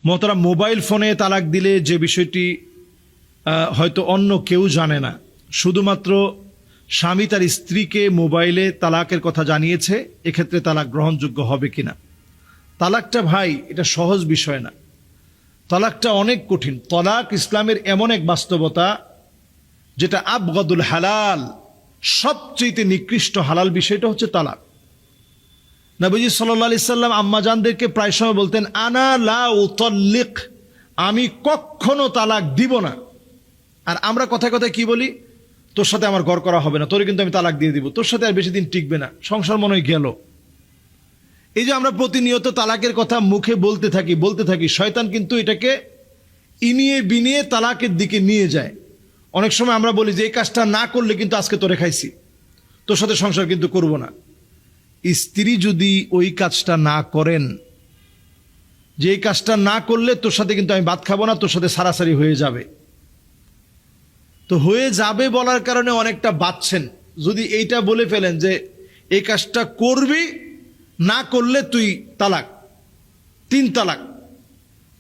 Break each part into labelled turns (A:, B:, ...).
A: মোহতারাম, মোবাইল ফোনে তালাক দিলে যে বিষয়টি হয়তো অন্য কেউ জানে না, শুধুমাত্র স্বামী তার স্ত্রীকে মোবাইলে তালাকের কথা জানিয়েছে, এক্ষেত্রে তালাক গ্রহণযোগ্য হবে কিনা। তালাকটা ভাই এটা সহজ বিষয় না, তালাকটা অনেক কঠিন। তালাক ইসলামের এমন এক বাস্তবতা যেটা আবগাদুল হালাল, সবচেয়ে নিকৃষ্ট হালাল বিষয়টা হচ্ছে তালাক। নবীজি সাল্লাল্লাহু আলাইহি সাল্লাম আম্মাজানদেরকে প্রায় সময় বলতেন, আনা লা উতাল্লিক, আমি কখনো তালাক দিব না। আর আমরা কথায় কথায় কি বলি, তোর সাথে আমার ঘর করা হবে না, তোরে কিন্তু আমি তালাক দিয়ে দিব, তোর সাথে আর বেশি দিন টিকবে না, সংসার মনে হয় গেল। এই যে আমরা প্রতিনিয়ত তালাকের কথা মুখে বলতে থাকি, শয়তান কিন্তু এটাকে ইনিয়ে বিনিয়ে তালাকের দিকে নিয়ে যায়। অনেক সময় আমরা বলি যে এই কাজটা না করলে কিন্তু আজকে তোরে খাইছি, তোর সাথে সংসার কিন্তু করব না। স্ত্রী যদি ওই কাজটা না করেন, যে এই কাজটা না করলে তোর সাথে কিন্তু আমি ভাত খাবো না, তোর সাথে সারাসারি হয়ে যাবে, তো হয়ে যাবে বলার কারণে অনেকটা বাঁচছেন। যদি এইটা বলে ফেলেন যে এই কাজটা করবি, না করলে তুই তালাক, 3 তালাক,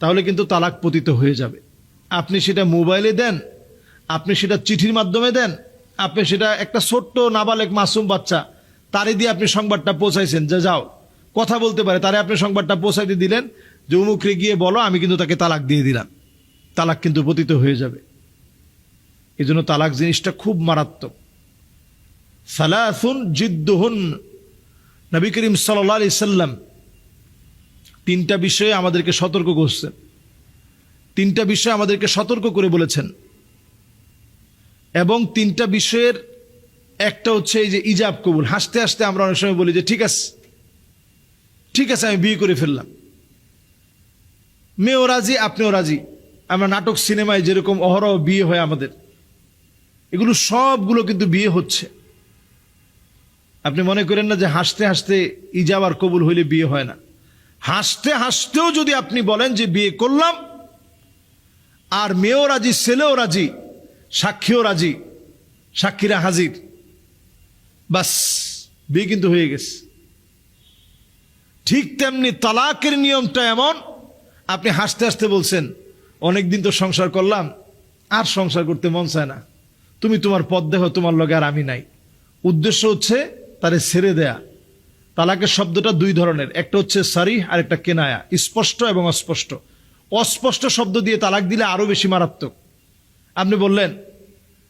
A: তাহলে কিন্তু তালাক পতিত হয়ে যাবে। আপনি সেটা মোবাইলে দেন, আপনি সেটা চিঠির মাধ্যমে দেন, আপনি সেটা একটা ছোট্ট নাবালেক মাসুম বাচ্চা, তারে দিয়ে আপনি সংবাদটা পৌঁছাইছেন যে যাও কথা বলতে পারে, তারে আপনি সংবাদটা পৌঁছাইতে দিলেন যে উমুকরে গিয়ে বলো আমি কিন্তু তাকে তালাক দিয়ে দিলাম, তালাক কিন্তু পতিত হয়ে যাবে। এই জন্য তালাক জিনিসটা খুব মারাত্মক। সালাসুন জিদ্দুহুন, নবী করিম সাল্লাল্লাহু আলাইহি সাল্লাম 3টা বিষয়ে আমাদেরকে সতর্ক করছেন, 3টা বিষয় আমাদেরকে সতর্ক করে বলেছেন। এবং 3টা বিষয়ের একটা হচ্ছে এই যে ইজাব কবুল। হাসতে হাসতে আমরা অনেক সময় বলি যে ঠিক আছে আমি বিয়ে করে ফেললাম, মেয়েও রাজি আপনিও রাজি। আমরা নাটক সিনেমায় যেরকম অহরহ বিয়ে হয় আমাদের, এগুলো সবগুলো কিন্তু বিয়ে হচ্ছে। আপনি মনে করেন না যে হাসতে হাসতে ইজাব আর কবুল হইলে বিয়ে হয় না। হাসতে হাসতেও যদি আপনি বলেন যে বিয়ে করলাম, আর মেয়েও রাজি ছেলেও রাজি, সাক্ষীও রাজি, সাক্ষীরা হাজির, বাস বিয়ে কিন্তু হয়ে গেছে। ঠিক তেমনি তালাকের নিয়মটা এমন, আপনি হাসতে হাসতে বলছেন অনেকদিন তো সংসার করলাম, আর সংসার করতে মন চায় না, তুমি তোমার পথ দেখো, তোমার লগে আর আমি নাই। উদ্দেশ্য হচ্ছে তারে ছেড়ে দেয়া। তালাকের শব্দটা 2 ধরনের, একটা হচ্ছে সারিহ আর একটা কেনায়া, স্পষ্ট এবং অস্পষ্ট। অস্পষ্ট শব্দ দিয়ে তালাক দিলে আরো বেশি মারাত্মক। আপনি বললেন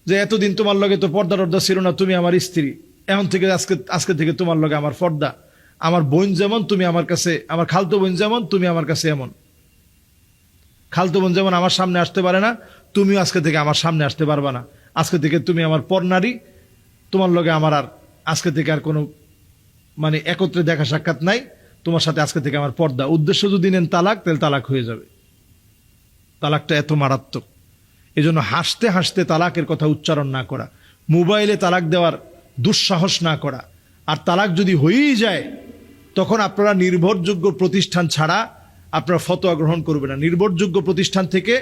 A: যে এতদিন তোমার লগে তো পর্দা টর্দা ছিল না, তুমি আমার স্ত্রী, এখন থেকে আজকে থেকে তোমার লগে আমার পর্দা, আমার বোন যেমন তুমি আমার কাছে, আমার খালতো বোন যেমন তুমি আমার কাছে এমন, খালতো বোন যেমন আমার সামনে আসতে পারে না, তুমিও আজকে থেকে আমার সামনে আসতে পারবা না, আজকে থেকে তুমি আমার পরনারী, তোমার লগে আমার আর আজকে থেকে আর কোনো মানে একত্রে দেখা সাক্ষাৎ নাই, তোমার সাথে আজকে থেকে আমার পর্দা। উদ্দেশ্য যদি নেন তালাক, তাহলে তালাক হয়ে যাবে। তালাকটা এত মারাত্মক। এজন্য হাসতে হাসতে তালাকের কথা উচ্চারণ না করা, মোবাইলে তালাক দেওয়ার দুঃসাহস না করা। আর তালাক যদি হয়েই যায়, তখন আপনারা নির্ভরযোগ্য প্রতিষ্ঠান ছাড়া আপনারা ফতোয়া গ্রহণ করবেন না। নির্ভরযোগ্য প্রতিষ্ঠান থেকে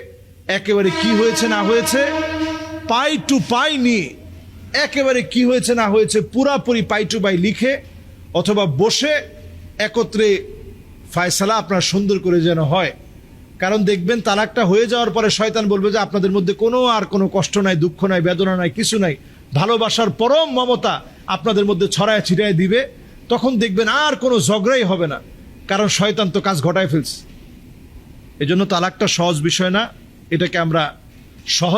A: একেবারে কি হয়েছে না হয়েছে পাই টু পাই নিয়ে, একেবারে কি হয়েছে না হয়েছে পুরাপুরি পাই টু পাই লিখে অথবা বসে একত্রে ফায়সালা আপনার সুন্দর করে যেন হয়। কারণ দেখবেন তালাকটা হয়ে যাওয়ার পরে শয়তান বলবে যে আপনাদের মধ্যে কোনো কষ্ট নাই, দুঃখ নাই, বেদনা নাই, কিছু নাই, ভালোবাসার পরম মমতা আপনাদের মধ্যে ছড়ায় ছিটায় দিবে। তখন দেখবেন আর কোনো ঝগড়াই হবে না, কারণ শয়তান তো কাজ ঘটায় ফেলছে। এজন্য তালাকটা সহজ বিষয় না, এটাকে আমরা সহজ